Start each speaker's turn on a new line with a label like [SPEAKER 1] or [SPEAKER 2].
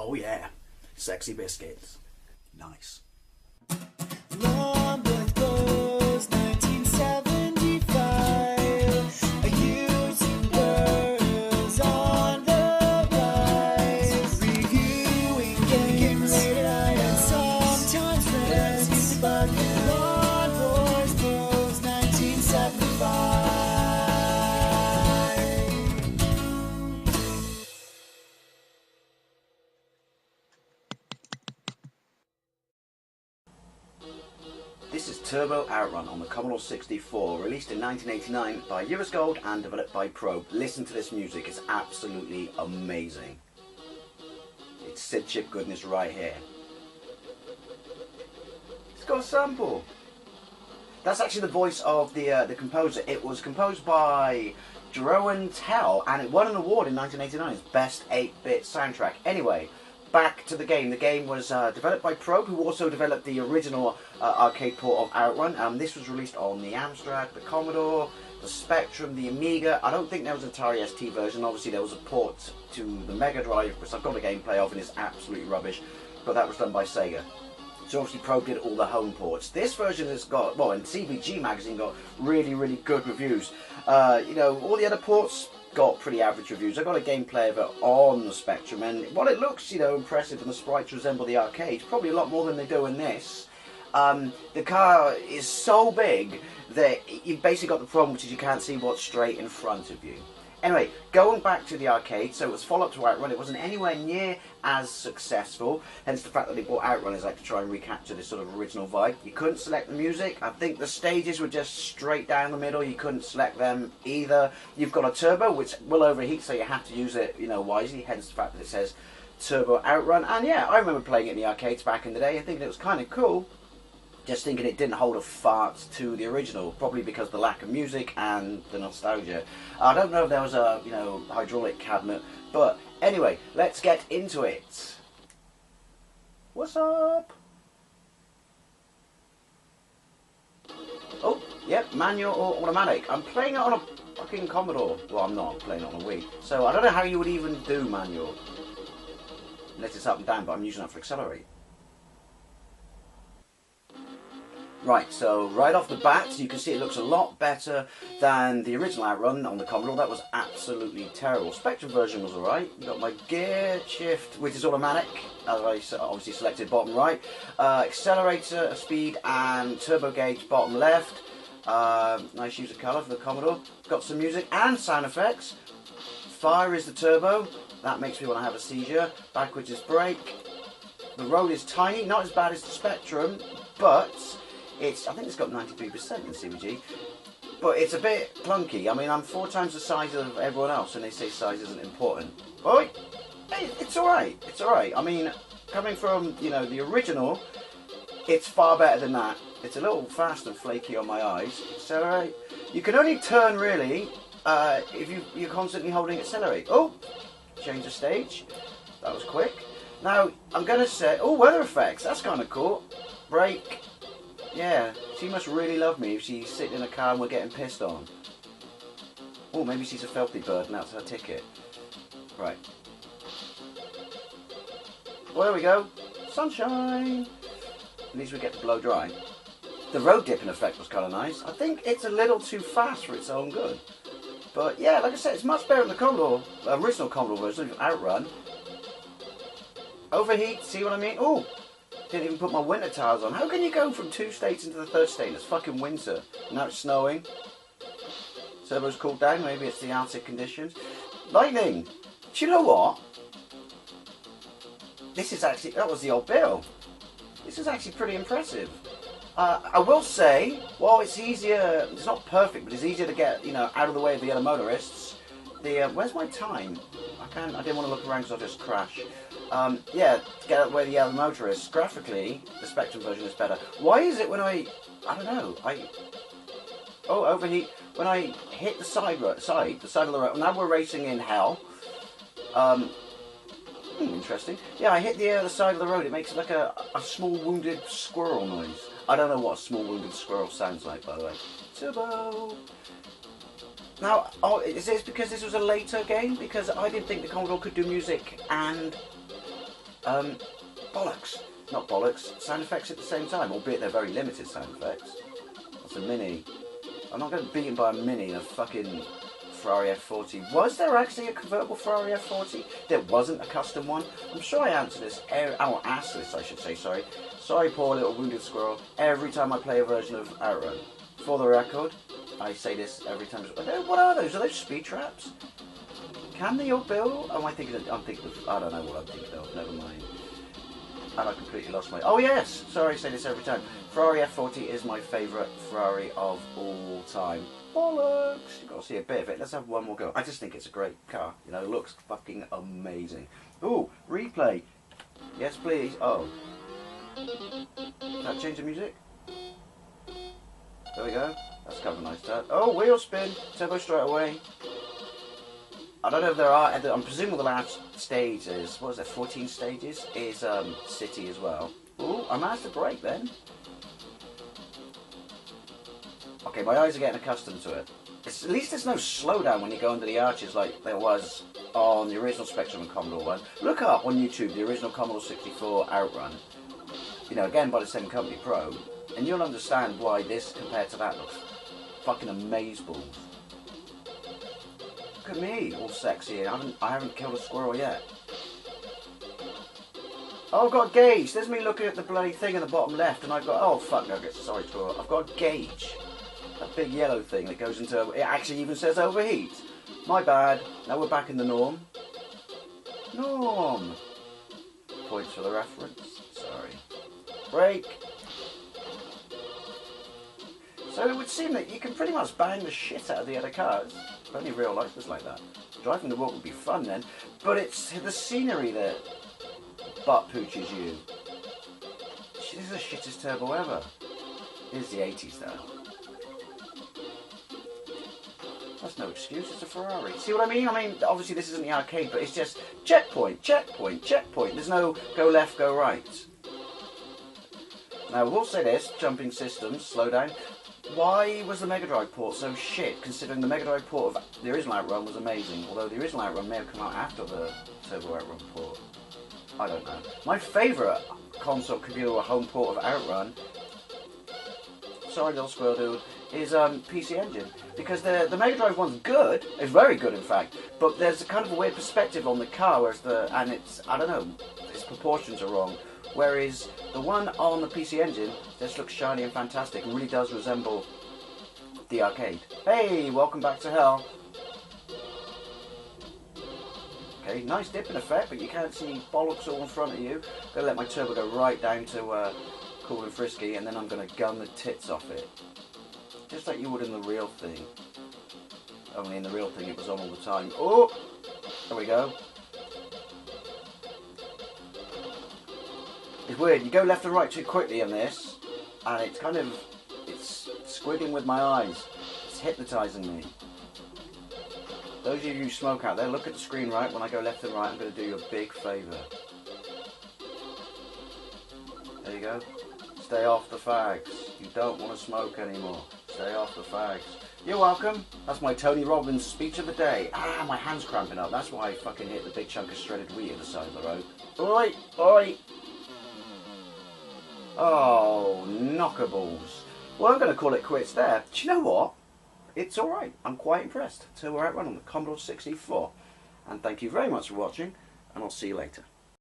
[SPEAKER 1] Oh yeah, sexy biscuits. Nice.
[SPEAKER 2] Long goes 1975. Using girls on the rise. Reviewing games late at night and sometimes friends. But Long goes 1975.
[SPEAKER 1] This is Turbo Outrun on the Commodore 64, released in 1989 by US Gold and developed by Probe. Listen to this music, it's absolutely amazing. It's Sid Chip goodness right here. It's got a sample. That's actually the voice of the composer. It was composed by Jeroen Tel and it won an award in 1989 as Best 8-Bit Soundtrack. Anyway, back to the game. The game was developed by Probe, who also developed the original arcade port of Outrun. This was released on the Amstrad, the Commodore, the Spectrum, the Amiga. I don't think there was an Atari ST version. Obviously there was a port to the Mega Drive, which I've got a gameplay of and it's absolutely rubbish, but that was done by Sega. So obviously Probe did all the home ports. This version has got, well, and CBG magazine got really, really good reviews. You know, all the other ports got pretty average reviews. I got a gameplay of it on the Spectrum, and while it looks, you know, impressive and the sprites resemble the arcade, probably a lot more than they do in this. The car is so big that you've basically got the problem, which is you can't see what's straight in front of you. Anyway, going back to the arcade, so it was follow-up to Outrun. It wasn't anywhere near as successful, hence the fact that they bought Outrun is like to try and recapture this sort of original vibe. You couldn't select the music. I think the stages were just straight down the middle. You couldn't select them either. You've got a turbo, which will overheat, so you have to use it, you know, wisely, hence the fact that it says Turbo Outrun. And yeah, I remember playing it in the arcades back in the day and thinking it was kind of cool. Just thinking it didn't hold a fart to the original, probably because of the lack of music and the nostalgia. I don't know if there was a, you know, hydraulic cabinet, but anyway, let's get into it. What's up? Oh, yep, manual or automatic. I'm playing it on a fucking Commodore. Well, I'm not, I'm playing it on a Wii. So I don't know how you would even do manual. Unless it's up and down, but I'm using that for accelerate. Right, so right off the bat, you can see it looks a lot better than the original Outrun on the Commodore. That was absolutely terrible. Spectrum version was alright. You've got my gear shift, which is automatic, as I obviously selected bottom right. Accelerator, speed, and turbo gauge bottom left. Nice use of colour for the Commodore. Got some music and sound effects. Fire is the turbo. That makes me want to have a seizure. Backwards is brake. The road is tiny, not as bad as the Spectrum, but I think it's got 93% in CBG, but it's a bit clunky. I mean, I'm 4 times the size of everyone else, and they say size isn't important. Oh, hey, it's alright, it's alright. I mean, coming from, you know, the original, it's far better than that. It's a little fast and flaky on my eyes. Accelerate. You can only turn, really, if you're constantly holding accelerate. Oh, change the stage. That was quick. Now, I'm going to say, oh, weather effects. That's kind of cool. Brake. Yeah, she must really love me if she's sitting in a car and we're getting pissed on. Oh, maybe she's a filthy bird and that's her ticket. Right. Well, there we go. Sunshine! At least we get to blow dry. The road dipping effect was kind of nice. I think it's a little too fast for its own good. But yeah, like I said, it's much better than the Commodore, original Commodore version of Outrun. Overheat, see what I mean? Oh! Didn't even put my winter tires on. How can you go from 2 states into the 3rd state and it's fucking winter? Now it's snowing. Turbo's cooled down, maybe it's the Arctic conditions. Lightning! Do you know what? This is actually, that was the old Bill. This is actually pretty impressive. I will say, well, it's easier, it's not perfect, but it's easier to get, you know, out of the way of the other motorists. Where's my time? I didn't want to look around because I'll just crash. Yeah, to get out of the way of the other motorists. Graphically, the Spectrum version is better. Why is it when I don't know, oh, overheat. When I hit the side of the road, now we're racing in hell. Interesting. Yeah, I hit the side of the road, it makes like a small wounded squirrel noise. I don't know what a small wounded squirrel sounds like, by the way. Turbo! Now, oh, is this because this was a later game? Because I didn't think the Commodore could do music and Bollocks. Not bollocks. Sound effects at the same time, albeit they're very limited sound effects. That's a Mini. I'm not going to be beaten by a Mini in a fucking Ferrari F40. Was there actually a convertible Ferrari F40? There wasn't a custom one? I'm sure I answer this, ask this I should say, sorry. Sorry, poor little wounded squirrel. Every time I play a version of Outrun. For the record, I say this every time. What are those? Are those speed traps? Can they all build? Oh, I'm thinking of, I don't know what I'm thinking of, never mind. And I completely lost my... Oh yes! Sorry, I say this every time. Ferrari F40 is my favourite Ferrari of all time. Bollocks! You've got to see a bit of it. Let's have one more go. I just think it's a great car. You know, it looks fucking amazing. Ooh, replay. Yes, please. Oh. Does that change the music? There we go. That's kind of a nice touch. Oh, wheel spin. Turbo straight away. I don't know if there are, I'm presuming the last stage is, what is it, 14 stages, is City as well. Ooh, I managed to brake then. Okay, my eyes are getting accustomed to it. At least there's no slowdown when you go under the arches like there was on the original Spectrum and Commodore one. Look up on YouTube the original Commodore 64 Outrun. You know, again by the same company, Pro, and you'll understand why this compared to that looks fucking amazeballs. Look at me, all sexy. I haven't killed a squirrel yet. Oh, I've got a gauge. There's me looking at the bloody thing in the bottom left, and I've got... Oh, fuck, nuggets. Sorry, squirrel. I've got a gauge. That big yellow thing that goes into... It actually even says overheat. My bad. Now we're back in the norm. Norm. Points for the reference. Sorry. Brake. So it would seem that you can pretty much bang the shit out of the other cars. If only real life was like that. Driving the walk would be fun then, but it's the scenery that butt pooches you. This is the shittest turbo ever. Here's the 80s though. That's no excuse, it's a Ferrari. See what I mean? I mean, obviously this isn't the arcade, but it's just checkpoint, checkpoint, checkpoint. There's no go left, go right. Now we'll say this, jumping systems, slow down. Why was the Mega Drive port so shit, considering the Mega Drive port of the original Outrun was amazing, although the original Outrun may have come out after the Turbo Outrun port. I don't know. My favourite console, computer, or home port of Outrun, sorry little squirrel dude, is PC Engine. Because the Mega Drive one's good, it's very good in fact, but there's a kind of a weird perspective on the car, whereas and it's, I don't know, its proportions are wrong. Whereas the one on the PC Engine just looks shiny and fantastic and really does resemble the arcade. Hey, welcome back to hell. Okay, nice dipping effect, but you can't see bollocks all in front of you. I'm gonna let my turbo go right down to cool and frisky, and then I'm gonna gun the tits off it. Just like you would in the real thing. Only in the real thing it was on all the time. Oh! There we go. It's weird, you go left and right too quickly in this, and it's kind of, it's squiggling with my eyes. It's hypnotising me. Those of you who smoke out there, look at the screen right. When I go left and right, I'm going to do you a big favour. There you go. Stay off the fags. You don't want to smoke anymore. Stay off the fags. You're welcome. That's my Tony Robbins speech of the day. Ah, my hand's cramping up. That's why I fucking hit the big chunk of shredded wheat at the side of the road. Oi! Oi! Oh, knockaballs. Well, I'm going to call it quits there. Do you know what? It's alright. I'm quite impressed. Turbo Outrun on the Commodore 64. And thank you very much for watching, and I'll see you later.